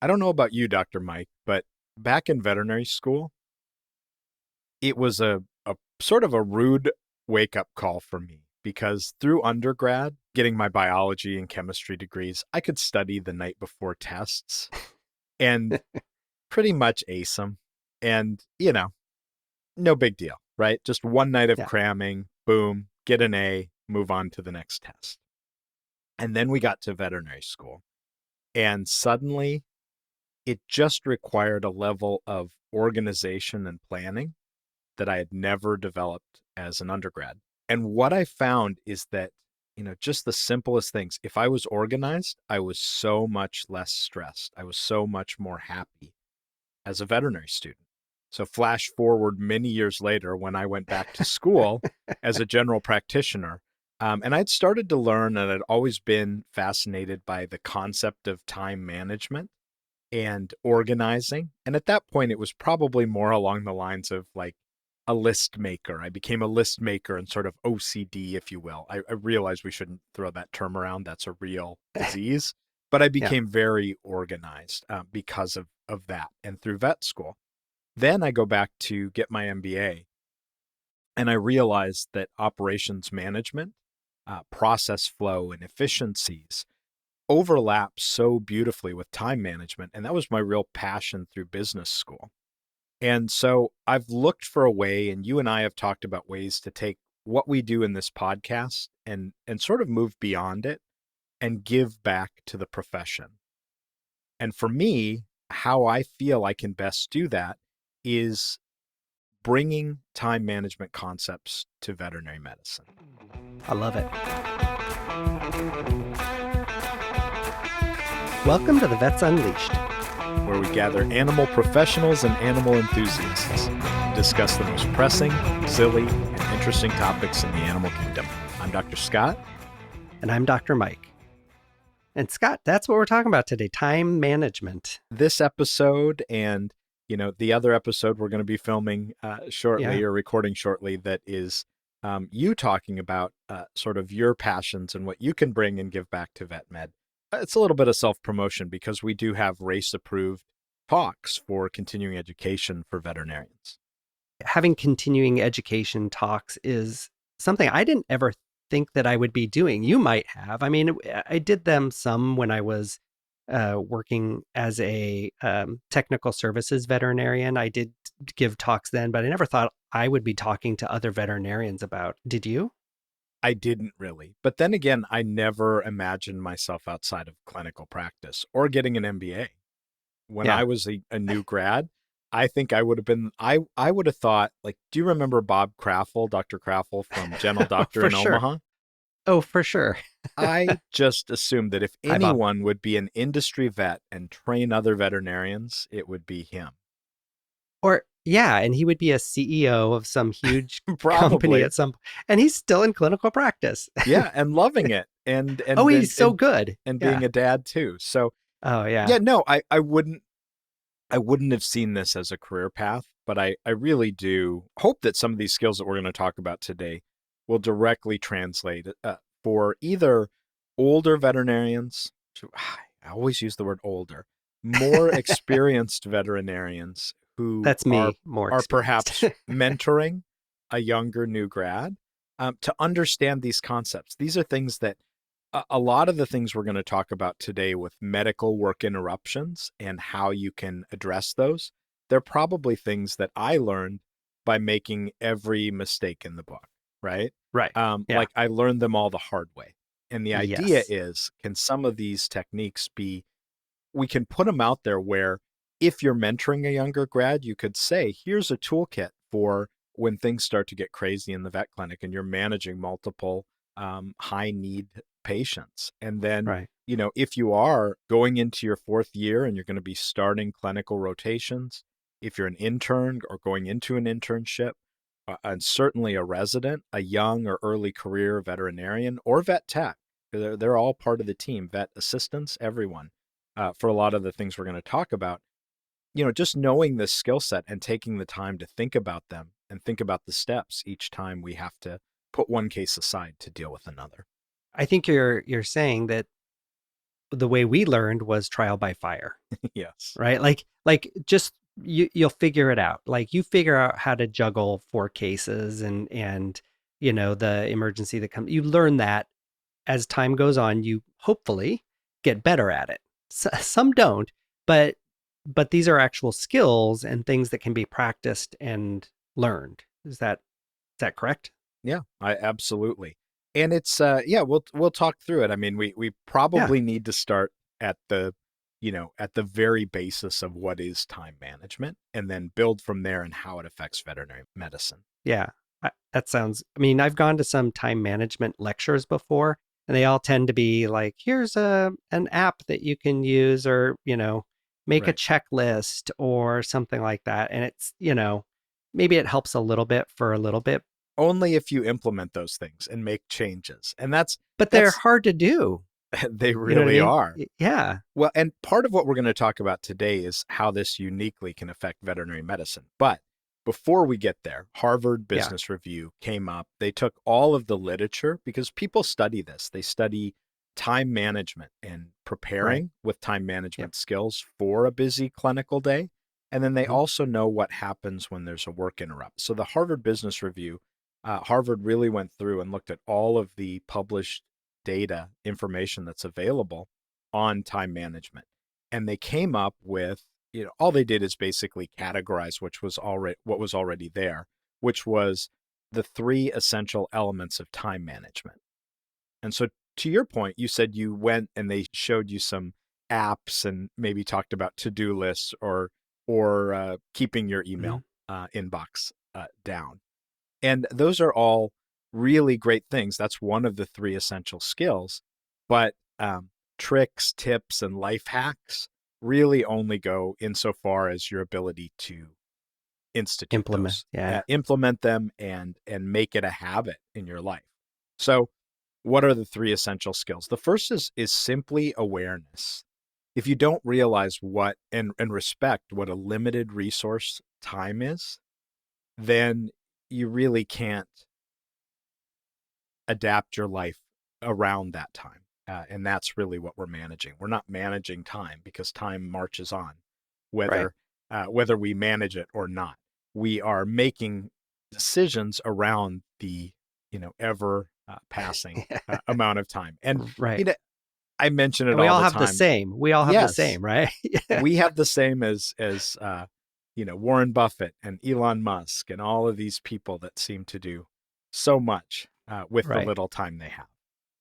I don't know about you, Dr. Mike, but back in veterinary school, it was a sort of a rude wake up call for me because through undergrad, getting my biology and chemistry degrees, I could study the night before tests and pretty much ace them. And, no big deal, right? Just one night of Yeah. cramming, boom, get an A, move on to the next test. And then we got to veterinary school. And suddenly it just required a level of organization and planning that I had never developed as an undergrad. And what I found is that, just the simplest things, if I was organized, I was so much less stressed. I was so much more happy as a veterinary student. So, flash forward many years later when I went back to school as a general practitioner. And I'd started to learn, and I'd always been fascinated by the concept of time management and organizing. And at that point, it was probably more along the lines of like a list maker. I became a list maker and sort of OCD, if you will. I realize we shouldn't throw that term around. That's a real disease. But I Yeah. became very organized because of that and through vet school. Then I go back to get my MBA, and I realized that operations management, process flow, and efficiencies overlap so beautifully with time management. And that was my real passion through business school. And so I've looked for a way, and you and I have talked about ways to take what we do in this podcast and sort of move beyond it and give back to the profession. And for me, how I feel I can best do that is bringing time management concepts to veterinary medicine. I love it. Welcome to the Vets Unleashed, where we gather animal professionals and animal enthusiasts to discuss the most pressing, silly, and interesting topics in the animal kingdom. I'm Dr. Scott. and I'm Dr. Mike. And Scott, that's what we're talking about today, time management. This episode and, the other episode we're going to be filming shortly or recording shortly that is you talking about sort of your passions and what you can bring and give back to vet med. It's a little bit of self-promotion because we do have race-approved talks for continuing education for veterinarians. Having continuing education talks is something I didn't ever think that I would be doing. You might have. I mean, I did them some when I was working as a technical services veterinarian. I did give talks then, but I never thought I would be talking to other veterinarians about. Did you? I didn't really. But then again, I never imagined myself outside of clinical practice or getting an MBA. When I was a new grad, I think I would have been, I would have thought, like, do you remember Bob Kraffel, Dr. Kraffel from General Doctor For in sure. Omaha? Oh, for sure. I just assumed that if Hi, Bob. anyone would be an industry vet and train other veterinarians, it would be him. Or yeah, and he would be a CEO of some huge company Probably. at some, and he's still in clinical practice. Yeah, and loving it. And Oh, he's so good. and Yeah. being a dad too. So Oh, yeah. yeah, no, I wouldn't have seen this as a career path, but I really do hope that some of these skills that we're going to talk about today will directly translate for either older veterinarians, I always use the word older, more experienced veterinarians who That's me, more are experienced. perhaps mentoring a younger new grad to understand these concepts. These are things that a lot of the things we're going to talk about today with medical work interruptions and how you can address those, they're probably things that I learned by making every mistake in the book, right? Right. Yeah. Like I learned them all the hard way. And the idea Yes. is, can some of these techniques be, we can put them out there where if you're mentoring a younger grad, you could say, here's a toolkit for when things start to get crazy in the vet clinic and you're managing multiple high need patients. And then, Right. if you are going into your fourth year and you're going to be starting clinical rotations, if you're an intern or going into an internship, and certainly a resident, a young or early career veterinarian or vet tech, they're all part of the team, vet assistants, everyone, for a lot of the things we're going to talk about. Just knowing this skill set and taking the time to think about them and think about the steps each time we have to put one case aside to deal with another. I think you're saying that the way we learned was trial by fire, Yes. right? Like just you'll figure it out. Like you figure out how to juggle 4 cases and the emergency that comes. You learn that as time goes on. You hopefully get better at it. Some don't, but these are actual skills and things that can be practiced and learned. Is that correct? Yeah, I absolutely. And it's yeah, we'll talk through it. I mean, we Yeah. probably need to start at the, at the very basis of what is time management and then build from there and how it affects veterinary medicine. Yeah. That sounds, I mean, I've gone to some time management lectures before, and they all tend to be like, here's an app that you can use, or, make a Right. checklist or something like that. And it's, maybe it helps a little bit for a little bit, Only if you implement those things and make changes. And but they're that's hard to do. they You know what I really mean? are. Yeah. Well, and part of what we're going to talk about today is how this uniquely can affect veterinary medicine. But before we get there, Harvard Yeah. Business Review came up. They took all of the literature because people study this. They study time management and Right. preparing with time Yep. management skills for a busy clinical day. And then they Mhm. also know what happens when there's a work interrupt. So the Harvard Business Review, Harvard really went through and looked at all of the published data information that's available on time management. And they came up with, all they did is basically categorize what was already there, which was the 3 essential elements of time management. And so to your point, you said you went and they showed you some apps and maybe talked about to-do lists or keeping your Mhm. email inbox down. And those are all really great things. That's one of the 3 essential skills. But tricks, tips, and life hacks really only go insofar as your ability to institute Implement. those, Yeah. implement them, and make it a habit in your life. So, what are the 3 essential skills? The first is simply awareness. If you don't realize what and respect what a limited resource time is, then you really can't adapt your life around that time. And that's really what we're managing. We're not managing time because time marches on, Right. whether we manage it or not. We are making decisions around the ever passing amount of time. And Right. you know, I mention it And we all all the have the time. same. We all have the Yes, same, right? Yeah. we have the same as Warren Buffett and Elon Musk and all of these people that seem to do so much with the Right. little time they have.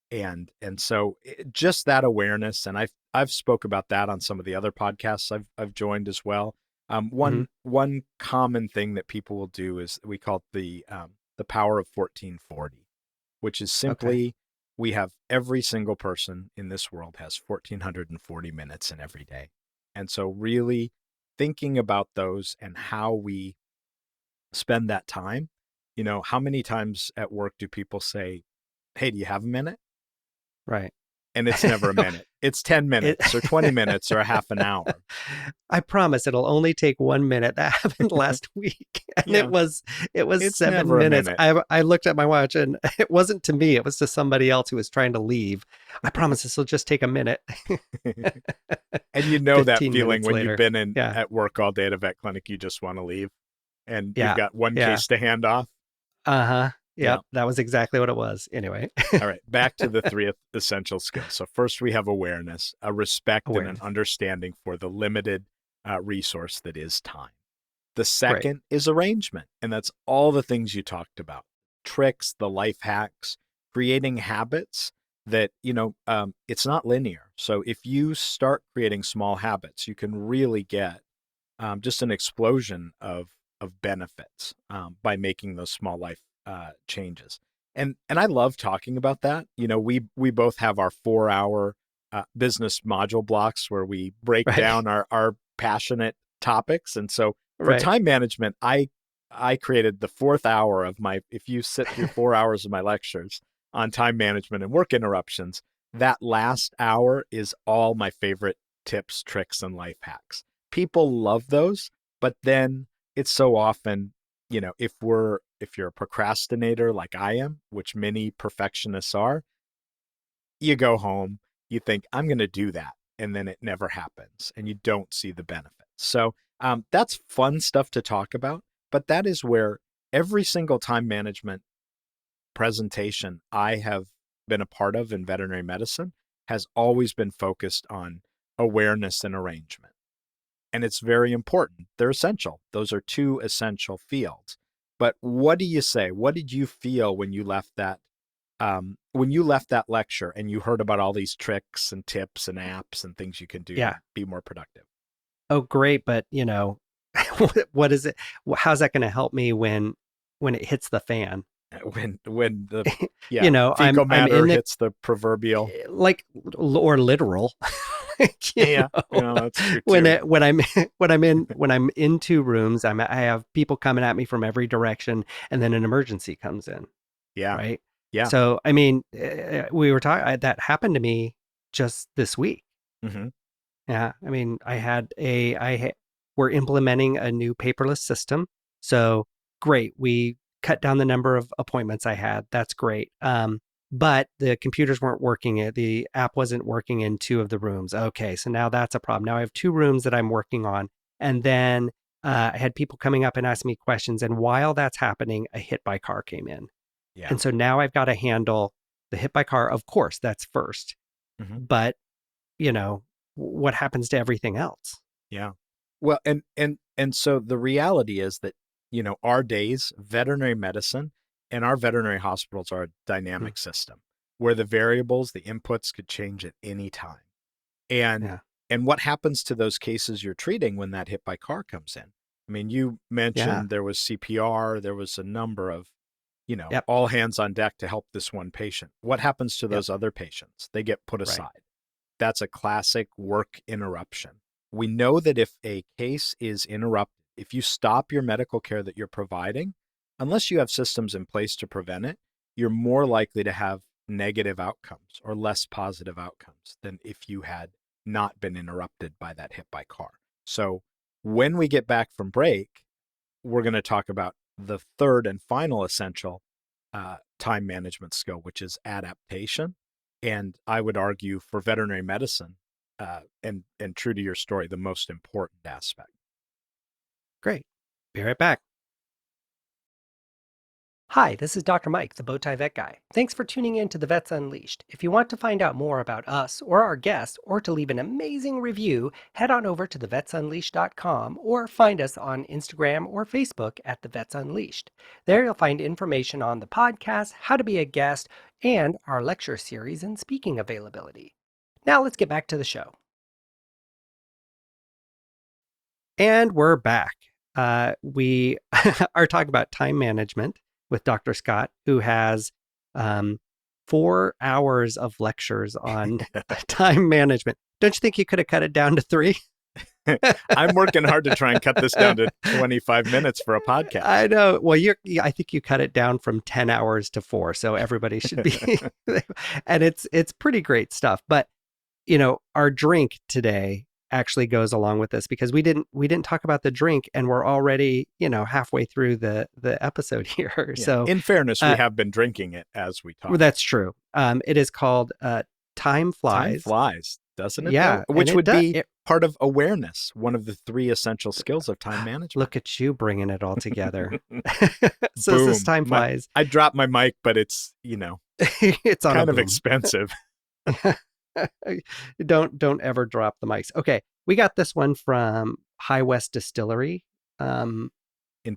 And so just that awareness, and I've spoke about that on some of the other podcasts I've joined as well. Mhm. One common thing that people will do is we call it the power of 1440, which is Okay. simply we have every single person in this world has 1440 minutes in every day. And so really thinking about those and how we spend that time, how many times at work do people say, "Hey, do you have a minute?" Right. And it's never a minute. It's 10 It minutes or 20 minutes or a half an hour. I promise it'll only take 1 minute. That happened last week, and it Yeah, was it was it's 7 never a minutes. minute. I looked at my watch, and it wasn't to me, it was to somebody else who was trying to leave. "I promise this will just take a minute." And you know that 15 feeling minutes when you've later. been in Yeah. at work all day at a vet clinic, you just want to leave and you've Yeah. got one Yeah. case to hand off. Uh-huh. Yeah. Yep, that was exactly what it was. Anyway, All right, back to the 3 essential skills. So first we have awareness, a respect and an awareness. understanding for the limited resource that is time. The Great. second is arrangement, and that's all the things you talked about: tricks, the life hacks, creating habits that, it's not linear. So if you start creating small habits, you can really get just an explosion of benefits by making those small life changes. And I love talking about that. We both have our 4 hour business module blocks where we break Right. down our passionate topics. And so for Right. time management, I created the 4th hour of my. If you sit through 4 hours of my lectures on time management and work interruptions, that last hour is all my favorite tips, tricks, and life hacks. People love those, but then it's so often, if you're a procrastinator like I am, which many perfectionists are, you go home you think, I'm going to do that. And then it never happens and you don't see the benefits. So that's fun stuff to talk about. But that is where every single time management presentation I have been a part of in veterinary medicine has always been focused on awareness and arrangement. And it's very important. They're essential. Those are two essential fields. But what do you say? What did you feel when you left that lecture and you heard about all these tricks and tips and apps and things you can do Yeah. to be more productive? Oh, great. But what is it? How's that going to help me when it hits the fan? When the I'm fecal matter in the hits the proverbial, like, or literal. yeah, that's true too. When I'm in two rooms, I have people coming at me from every direction, and then an emergency comes in. Yeah, Right. yeah. So I mean, we were talking that happened to me just this week. Mm-hmm. Yeah, I mean, we're implementing a new paperless system. So great. We cut down the number of appointments I had. That's great. But the computers weren't working. The app wasn't working in two of the rooms. Okay, so now that's a problem. Now I have two rooms that I'm working on. And then I had people coming up and asking me questions. And while that's happening, a hit by car came in. Yeah. And so now I've got to handle the hit by car. Of course, that's first. Mm-hmm. But, what happens to everything else? Yeah. Well, and so the reality is that, our days, veterinary medicine and our veterinary hospitals are a dynamic system where the variables, the inputs could change at any time. And what happens to those cases you're treating when that hit by car comes in? I mean, you mentioned there was CPR, there was a number of, all hands on deck to help this one patient. What happens to those other patients? They get put aside. Right. That's a classic work interruption. We know that if a case is interrupted, if you stop your medical care that you're providing, unless you have systems in place to prevent it, you're more likely to have negative outcomes or less positive outcomes than if you had not been interrupted by that hit by car. So when we get back from break, we're going to talk about the third and final essential time management skill, which is adaptation. And I would argue for veterinary medicine, and true to your story, the most important aspect. Great. Be right back. Hi, this is Dr. Mike, the Bowtie Vet Guy. Thanks for tuning in to The Vets Unleashed. If you want to find out more about us or our guests, or to leave an amazing review, head on over to thevetsunleashed.com or find us on Instagram or Facebook at The Vets Unleashed. There you'll find information on the podcast, how to be a guest, and our lecture series and speaking availability. Now let's get back to the show. And we're back. We are talking about time management with Dr. Scott, who has 4 hours of lectures on time management. Don't you think you could have cut it down to 3? I'm working hard to try and cut this down to 25 minutes for a podcast. I know. Well, I think you cut it down from 10 hours to 4, so everybody should be. And it's pretty great stuff. But our drink today actually goes along with this, because we didn't talk about the drink, and we're already halfway through the episode here. Yeah. So in fairness, we have been drinking it as we talk. Well, that's true. It is called Time Flies. Time flies, doesn't it? Yeah, though? Which would be part of awareness, one of the 3 essential skills of time management. Look at you bringing it all together. So this is Time Flies. I dropped my mic, but it's it's on kind of expensive. Don't ever drop the mics. Okay, we got this one from High West Distillery in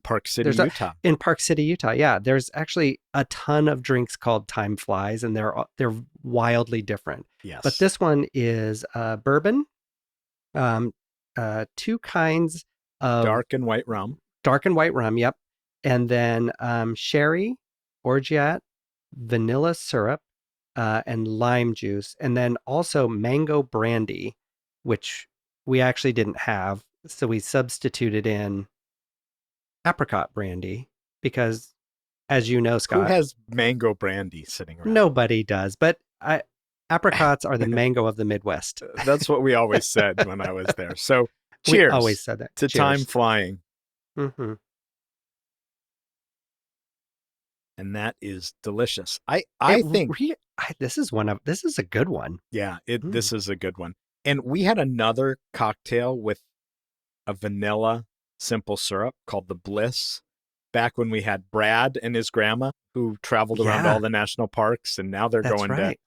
Park City, Utah. In Park City, Utah. Yeah, there's actually a ton of drinks called Time Flies, and they're wildly different. Yes, but this one is bourbon, 2 kinds of dark and white rum. Yep, and then sherry, orgeat, vanilla syrup, and lime juice, and then also mango brandy, which we actually didn't have, so we substituted in apricot brandy, because, as you know, Scott, who has mango brandy sitting around? Nobody does, but apricots are the mango of the Midwest. That's what we always said when I was there. So cheers. We always said that. To cheers. Time flying. Mm-hmm. and that is delicious. I think, This is a good one. yeah, Mm. this is a good one. And we had another cocktail with a vanilla simple syrup called the Bliss back when we had Brad and his grandma who traveled around all Yeah, the national parks, and now they're that's going to right.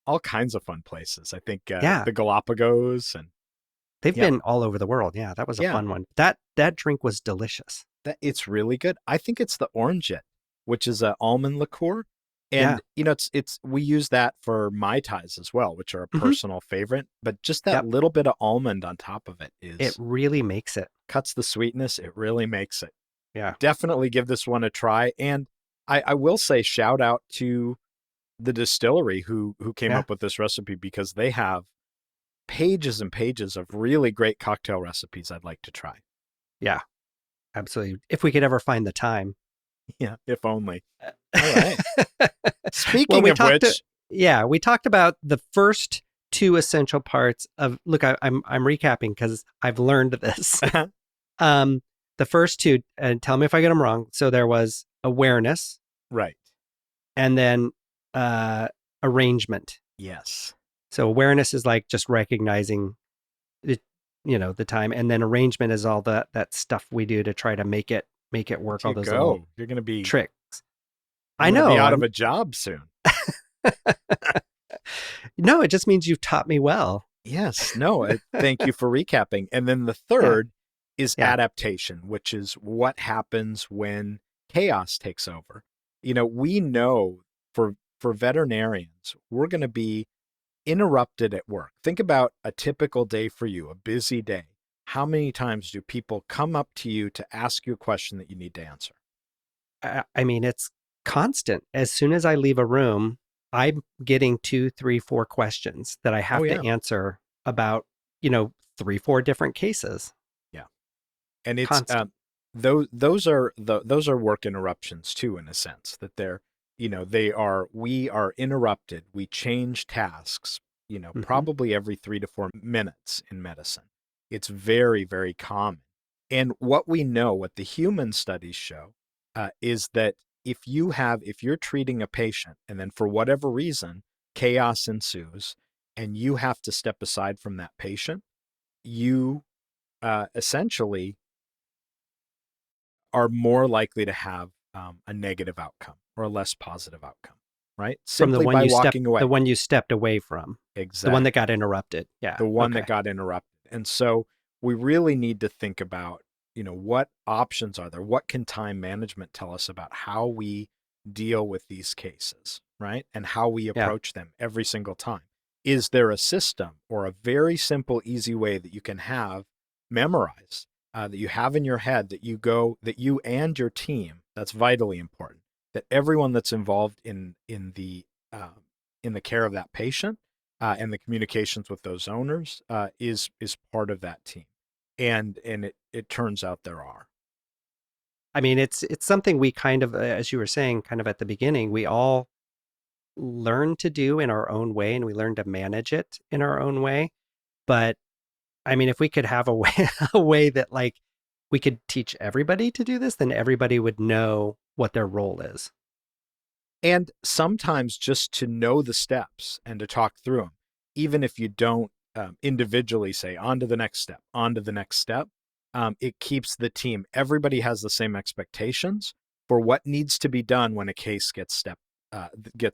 all kinds of fun places. I think Yeah, the Galapagos, and they've yep, been all over the world. Yeah, that was a yeah, fun one. That drink was delicious. that it's really good. I think it's the Orange It, which is a almond liqueur, Yeah. and it's we use that for Mai Tais as well, which are a Hmm. personal favorite. But just that Yep. little bit of almond on top of it It is really makes it. cuts the sweetness. It really makes it. Yeah. Definitely give this one a try. And I will say shout out to the distillery who came Yeah. up with this recipe, because they have pages and pages of really great cocktail recipes I'd like to try. Yeah. Absolutely. If we could ever find the time. Yeah, if only. All right. Well, Speaking of which, we talked about the first two essential parts of, look, I'm recapping because I've learned this. um, the first two, and tell me if I get them wrong. So there was awareness right. and then uh, arrangement. Yes. So awareness is like just recognizing it, the time, and then arrangement is all that stuff we do to try to make it Look work. at All you those little go. tricks. You're I gonna be know. out of a job soon. No, it just means you've taught me well. Yes. No, thank you for recapping. And then the Yeah. third is Yeah. adaptation, which is what happens when chaos takes over. We know for veterinarians, we're going to be interrupted at work. Think about a typical day for you, a busy day. How many times do people come up to you to ask you a question that you need to answer? I mean, it's constant. As soon as I leave a room, I'm getting 2, 3, 4 questions that I Oh have yeah. to answer about, 3, 4 different cases. Yeah. And it's Constant. those are work interruptions too, in a sense that we are interrupted. We change tasks, Hmm. probably every 3 to 4 minutes in medicine. It's very, very common. And what the human studies show, is that if you're treating a patient and then for whatever reason chaos ensues and you have to step aside from that patient, you essentially are more likely to have a negative outcome or a less positive outcome, right? From Simply by walking the away. one you stepped away from, the one that Exactly. got interrupted. Yeah. The one that Okay. got interrupted. And so we really need to think about, what options are there? What can time management tell us about how we deal with these cases, right? And how we Yeah. approach them every single time. Is there a system or a very simple, easy way that you can have memorized, that you have in your head, that you and your team, that's vitally important, that everyone that's involved uh, in the care of that patient, and the communications with those owners, is part of that team, and it turns out there are. I mean, it's something we kind of, as you were saying, kind of at the beginning, we all learn to do in our own way, and we learn to manage it in our own way. But I mean, if we could have a way, a way that like we could teach everybody to do this, then everybody would know what their role is. And sometimes just to know the steps and to talk through them, even if you don't individually say on to the next step, on to the next step, it keeps the team. Everybody has the same expectations for what needs to be done when a case gets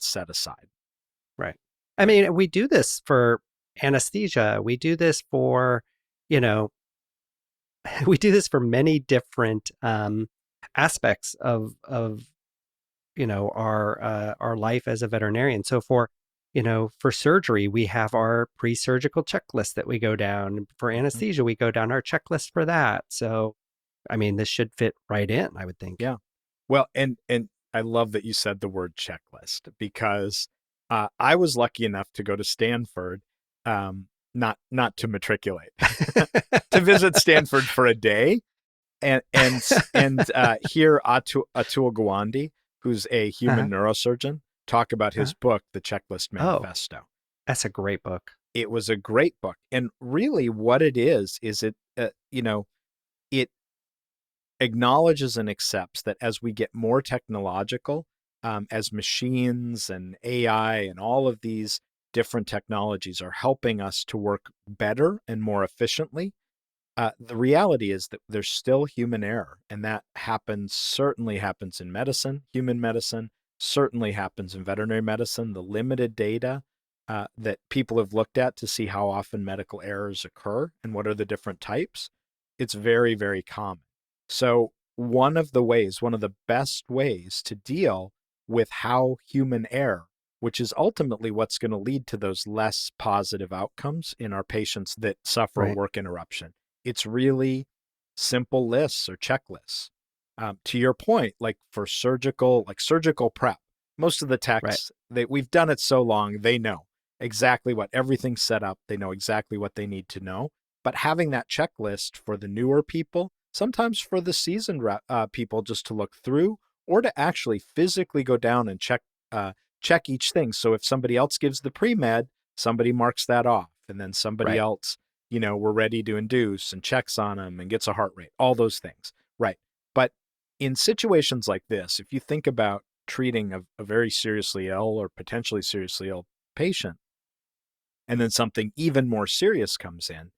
set aside. Right. I mean, we do this for anesthesia. We do this for, you know, we do this for many different aspects of our life as a veterinarian. So for for surgery, we have our pre-surgical checklist that we go down. For Mhm. anesthesia, we go down our checklist for that. So I mean, this should fit right in, I would think. Yeah. Well, and I love that you said the word checklist, because I was lucky enough to go to Stanford, not to matriculate, to visit Stanford for a day, and hear Atul Gawande, who's a human Uh-huh. neurosurgeon, talk about his Uh-huh. book, The Checklist Oh, Manifesto. that's a great book. It was a great book, and really, what it is it acknowledges and accepts that as we get more technological, as machines and AI and all of these different technologies are helping us to work better and more efficiently, the reality is that there's still human error, and that certainly happens in medicine, human medicine, certainly happens in veterinary medicine. The limited data that people have looked at to see how often medical errors occur and what are the different types, it's very, very common. So one of the best ways to deal with how human error, which is ultimately what's going to lead to those less positive outcomes in our patients that suffer a Right. work interruption. It's really simple lists or checklists. To your point, like for surgical prep, most of the Right. techs, we've done it so long, they know exactly what everything's set up. They know exactly what they need to know. But having that checklist for the newer people, sometimes for the seasoned people, just to look through, or to actually physically go down and check each thing. So if somebody else gives the pre-med, somebody marks that off, and then somebody Right. else, we're ready to induce and checks on them and gets a heart rate, all those things. Right. But in situations like this, if you think about treating a very seriously ill or potentially seriously ill patient, and then something even more serious comes in,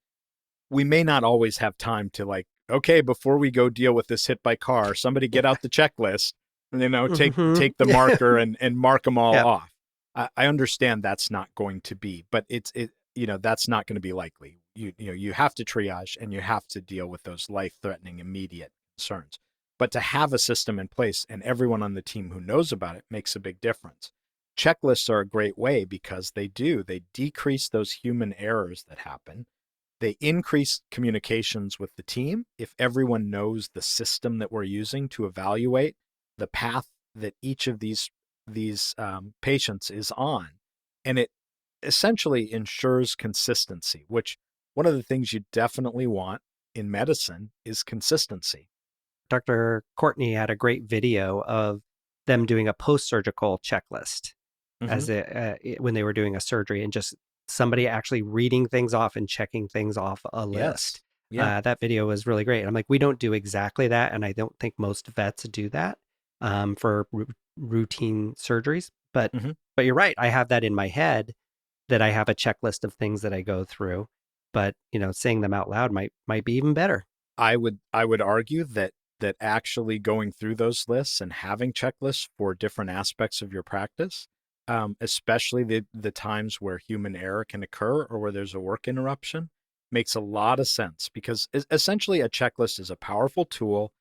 we may not always have time to, like, okay, before we go deal with this hit by car, somebody get out the checklist, Mm-hmm. take the marker and mark them all Yeah. off. I understand that's not going to be, but that's not going to be likely. You have to triage and you have to deal with those life-threatening immediate concerns. But to have a system in place and everyone on the team who knows about it makes a big difference. Checklists are a great way because they decrease those human errors that happen. They increase communications with the team if everyone knows the system that we're using to evaluate the path that each of these patients is on, and it essentially ensures consistency. Which, one of the things you definitely want in medicine is consistency. Dr. Courtney had a great video of them doing a post-surgical checklist Mm-hmm. as when they were doing a surgery, and just somebody actually reading things off and checking things off a Yes. list. Yeah. That video was really great. I'm like, we don't do exactly that, and I don't think most vets do that for routine surgeries. But Mm-hmm. you're right. I have that in my head, that I have a checklist of things that I go through. But saying them out loud might be even better. I would argue that actually going through those lists and having checklists for different aspects of your practice, especially the times where human error can occur or where there's a work interruption, makes a lot of sense, because essentially a checklist is a powerful tool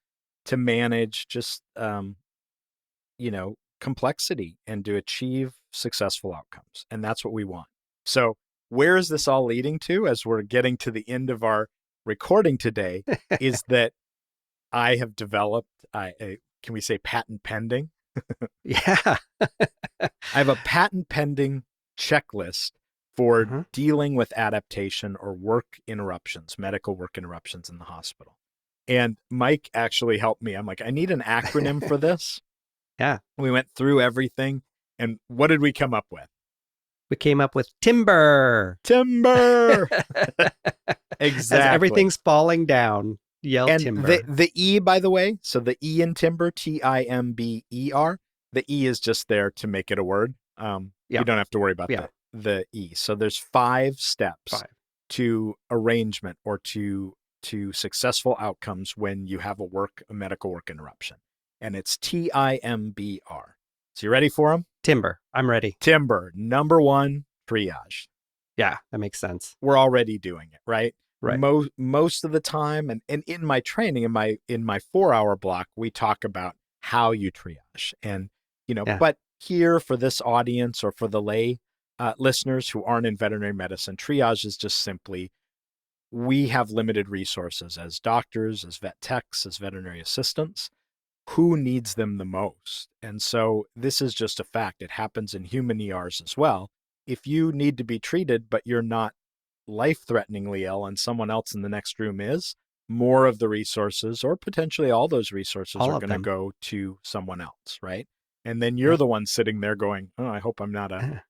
to manage just complexity and to achieve successful outcomes, and that's what we want. So where is this all leading to as we're getting to the end of our recording today? Is that I have developed, can we say patent pending? Yeah. I have a patent pending checklist for Uh-huh. dealing with adaptation or work interruptions, medical work interruptions in the hospital. And Mike actually helped me. I'm like, I need an acronym for this. Yeah. We went through everything. And what did we come up with? We came up with TIMBR. TIMBR. As Exactly. everything's falling down, yell And the timber. the E, by the way, so the E in TIMBR, TIMBER, the E is just there to make it a word. Yeah. You don't have to worry about Yeah. the E. So there's 5 steps 5. to arrangement or to successful outcomes when you have a medical work interruption. And it's TIMBR. So you ready for them? Timber. I'm ready. TIMBR, number 1, triage. Yeah, that makes sense. We're already doing it, right? Right. Most of the time, and in my training, in my 4-hour block, we talk about how you triage. And Yeah. but here, for this audience or for the lay listeners who aren't in veterinary medicine, triage is just simply, we have limited resources as doctors, as vet techs, as veterinary assistants. Who needs them the most? And so this is just a fact. It happens in human ERs as well. If you need to be treated, but you're not life-threateningly ill and someone else in the next room is, more of the resources, or potentially all those resources, All are of going to them. go to someone else, right? And then you're Yep. the one sitting there going, oh, I hope I'm not a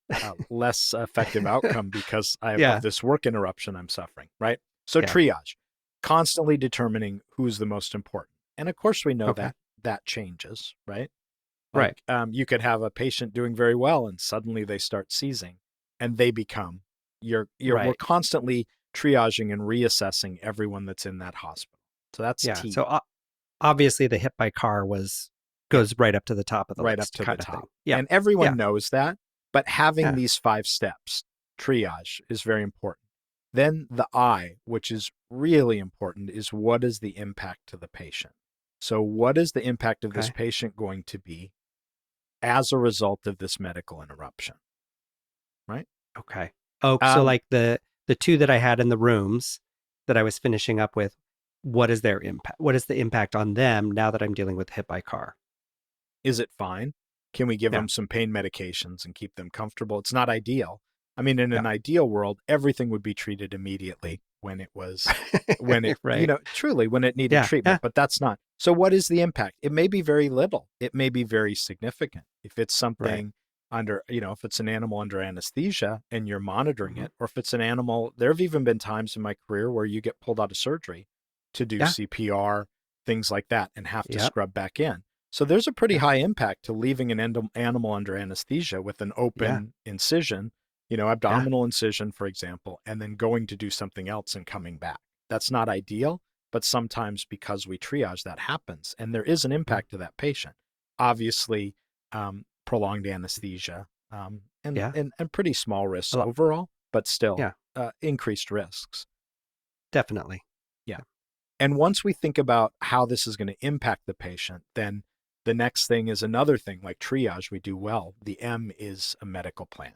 less effective outcome because of Yeah. this work interruption I'm suffering, right? So Yeah. triage, constantly determining who's the most important. And of course, we know Okay. that that changes, right? Right. Like you could have a patient doing very well and suddenly they start seizing and they become we're Right. constantly triaging and reassessing everyone that's in that hospital. So that's Yeah. So T. obviously the hit by car Yeah, goes right up to the top of the right up list to the kind of thing. top. Yeah. And everyone Yeah. knows that, but having Yeah. these 5 steps, triage, is very important. Then the I, which is really important, is what is the impact to the patient? So, what is the impact of this Okay. patient going to be as a result of this medical interruption, right? Okay. Oh, so Um, like the two that I had in the rooms that I was finishing up with, what is their impact? What is the impact on them now that I'm dealing with hit by car? is it fine? Can we give Yeah. them some pain medications and keep them comfortable? It's not ideal. I mean, in Yeah. an ideal world, everything would be treated immediately when it, Right. truly when it needed Yeah. Yeah. treatment, but that's not. So what is the impact? It may be very little. It may be very significant. If it's Right. something under, if it's an animal under anesthesia and you're monitoring Hmm. it, or if it's an animal, there have even been times in my career where you get pulled out of surgery to do Yeah. CPR, things like that, and have to Yep. scrub back in. So there's a pretty Yeah. high impact to leaving an animal under anesthesia with an Yeah. open incision, Yeah. abdominal incision, for example, and then going to do something else and coming back. That's not ideal, but sometimes because we triage, that happens. And there is an Mm. impact to that patient. Obviously, prolonged anesthesia Yeah. and pretty small A risks lot. overall, but still Yeah. increased risks. Definitely. Yeah. And once we think about how this is going to impact the patient, then the next thing is another thing like triage we do well. The M is a medical plan.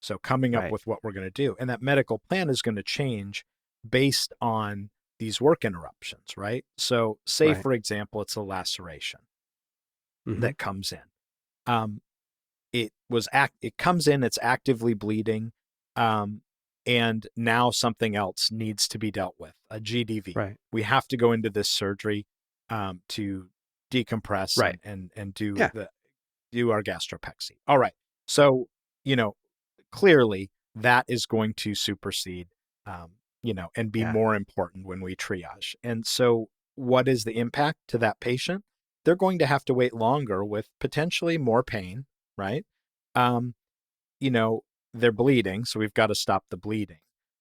So coming up Right. with what we're going to do. And that medical plan is going to change based on these work interruptions, right? So say, Right. for example, it's a laceration Hmm. that comes in. Um, it comes in, it's actively bleeding. Um, and now something else needs to be dealt with, a GDV. Right. We have to go into this surgery to decompress Right. and do Yeah. our gastropexy. All right. So, you know, clearly that is going to supersede, and be Yeah. more important when we triage. And so, what is the impact to that patient? They're going to have to wait longer with potentially more pain, right? Um, you know, they're bleeding, so we've got to stop the bleeding.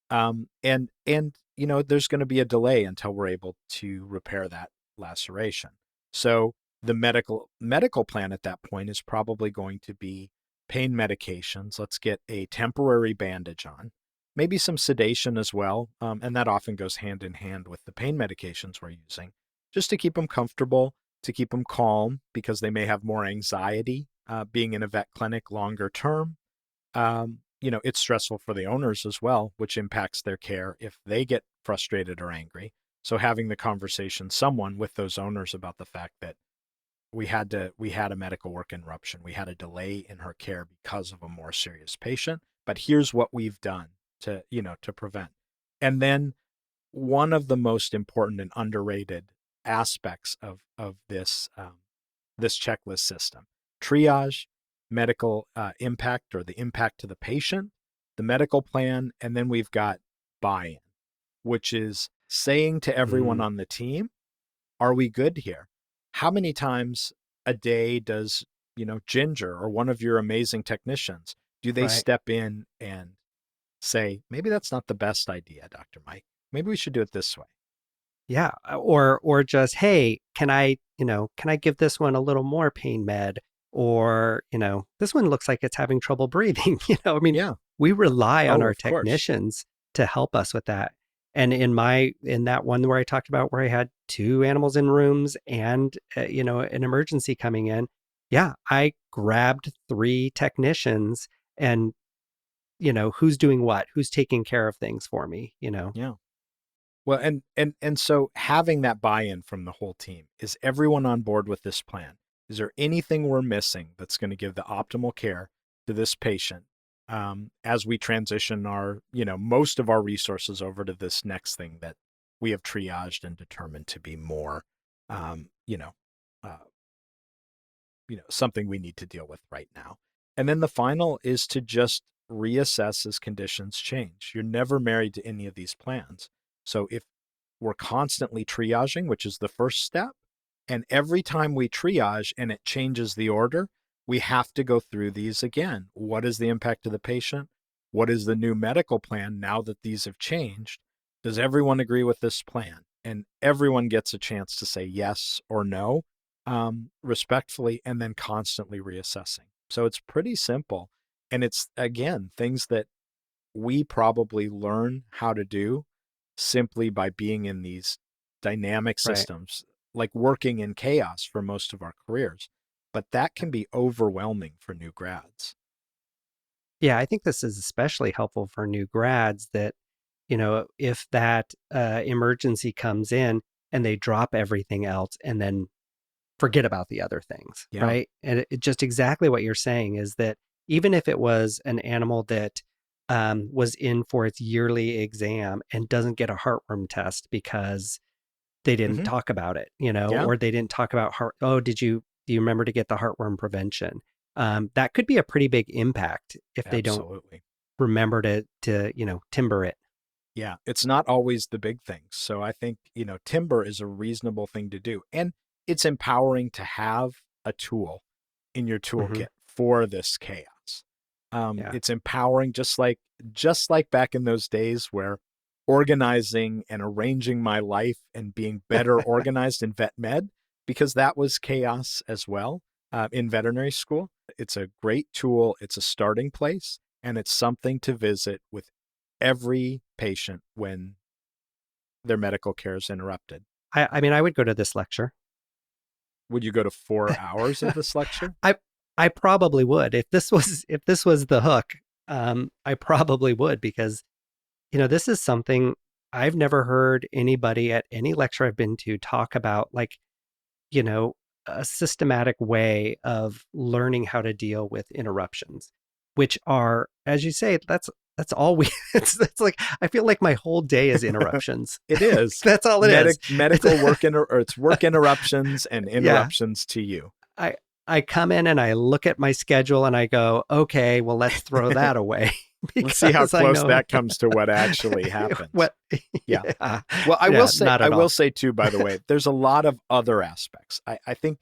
And there's going to be a delay until we're able to repair that laceration. So the medical plan at that point is probably going to be pain medications. Let's get a temporary bandage on, maybe some sedation as well, and that often goes hand in hand with the pain medications we're using, just to keep them comfortable, to keep them calm, because they may have more anxiety being in a vet clinic longer term. It's stressful for the owners as well, which impacts their care if they get frustrated or angry. So having the conversation, someone with those owners about the fact that we had a medical work interruption, we had a delay in her care because of a more serious patient, but here's what we've done to prevent. And then one of the most important and underrated aspects of this checklist system: triage, medical impact or the impact to the patient, the medical plan, and then we've got buy-in, which is saying to everyone Mm. on the team, are we good here? How many times a day does, Ginger or one of your amazing technicians, do they Right. step in and say, maybe that's not the best idea, Dr. Mike. Maybe we should do it this way. Yeah. Or just, hey, can I give this one a little more pain med? Or, this one looks like it's having trouble breathing. I mean, Yeah. we rely on Oh, our of course. technicians to help us with that. And in that one where I talked about where I had two animals in rooms and an emergency coming in, yeah, I grabbed three technicians and who's doing what, who's taking care of things for me. Yeah. Well, and so having that buy-in from the whole team, is everyone on board with this plan? Is there anything we're missing that's going to give the optimal care to this patient as we transition most of our resources over to this next thing that we have triaged and determined to be more, um, you know, uh, something we need to deal with right now. And then the final is to just reassess as conditions change. You're never married to any of these plans. So if we're constantly triaging, which is the first step, And every time we triage and it changes the order, we have to go through these again. What is the impact of the patient? What is the new medical plan now that these have changed? Does everyone agree with this plan? And everyone gets a chance to say yes or no, respectfully, and then constantly reassessing. So it's pretty simple. And it's, again, things that we probably learn how to do simply by being in these dynamic systems, like working in chaos for most of our careers. But that can be overwhelming for new grads. Yeah, I think this is especially helpful for new grads that, if that emergency comes in and they drop everything else and then forget about the other things, Yeah. right? And it just exactly what you're saying is that even if it was an animal that was in for its yearly exam and doesn't get a heartworm test because they didn't talk about it, Yeah. or they didn't talk about do you remember to get the heartworm prevention? That could be a pretty big impact if they don't Absolutely. remember to TIMBR it. Yeah, it's not always the big things. So I think, TIMBR is a reasonable thing to do. And it's empowering to have a tool in your Mm-hmm. toolkit for this chaos. Yeah. It's empowering, just like back in those days where organizing and arranging my life and being better organized in vet med, because that was chaos as well, in veterinary school. It's a great tool. It's a starting place, and it's something to visit with every patient when their medical care is interrupted. I mean, I would go to this lecture. Would you go to 4 hours of this lecture? I probably would if this was the hook. I probably would, because this is something I've never heard anybody at any lecture I've been to talk about, like, a systematic way of learning how to deal with interruptions, which are, as you say, that's all we it's like I feel like my whole day is interruptions. It is. That's all it is. Medical work or it's work interruptions and Yeah. interruptions to you. I come in and I look at my schedule and I go, okay, well, let's throw that away. Let's see how close know that comes to what actually happens. what. Yeah. Well, I will say too, by the way, there's a lot of other aspects. I think,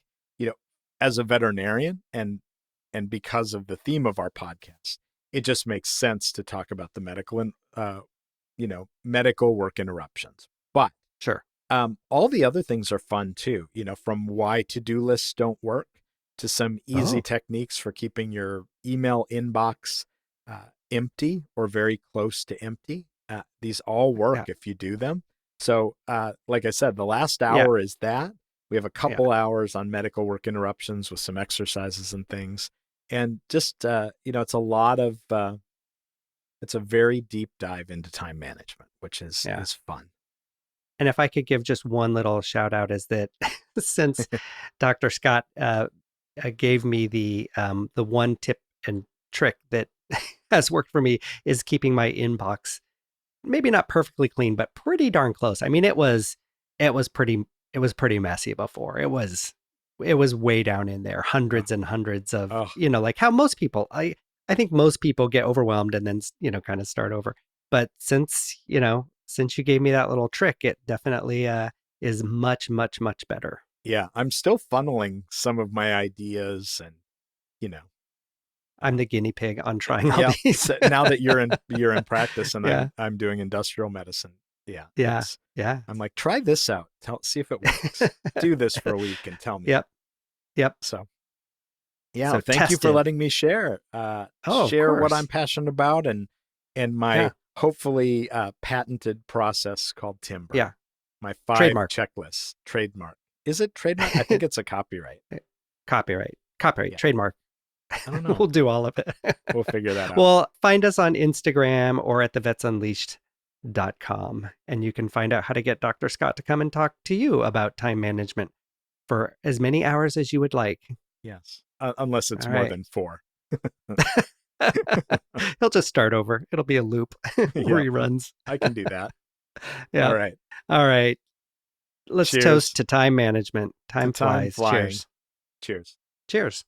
as a veterinarian and because of the theme of our podcast, it just makes sense to talk about the medical and, medical work interruptions. But Sure. all the other things are fun too, from why to-do lists don't work to some easy techniques for keeping your email inbox empty or very close to empty. These all work if you do them. So, like I said, the last hour is that. We have a couple hours on medical work interruptions with some exercises and things. And just, it's a lot of, it's a very deep dive into time management, which is fun. And if I could give just one little shout out, is that since Dr. Scott gave me the one tip and trick that has worked for me, is keeping my inbox maybe not perfectly clean, but pretty darn close. I mean, it was pretty messy before. It was way down in there, hundreds and hundreds of, like how most people, I think most people get overwhelmed and then, kind of start over. But since you gave me that little trick, it definitely is much, much, much better. Yeah, I'm still funneling some of my ideas and, I'm the guinea pig on trying all these. So now that you're in practice and I'm doing industrial medicine. Yeah. I'm like, try this out. See if it works. Do this for a week and tell me. Yep. So thank you for letting me share what I'm passionate about and my hopefully patented process called TIMBR. Yeah. My 5 trademark checklists. Trademark. Is it trademark? I think it's a copyright. Copyright. Trademark. I don't know. We'll do all of it. We'll figure that out. Well, find us on Instagram or at thevetsunleashed.com, and you can find out how to get Dr. Scott to come and talk to you about time management for as many hours as you would like. Yes. Unless it's more than 4. He'll just start over. It'll be a loop. Reruns. I can do that. Yeah. All right. Let's toast to time management. Time flies. Cheers. Cheers. Cheers.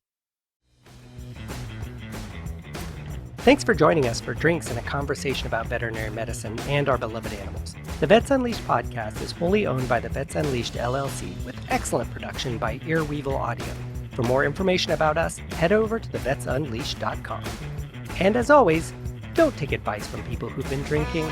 Thanks for joining us for drinks and a conversation about veterinary medicine and our beloved animals. The Vets Unleashed podcast is wholly owned by the Vets Unleashed LLC with excellent production by Earweevil Audio. For more information about us, head over to thevetsunleashed.com. And as always, don't take advice from people who've been drinking.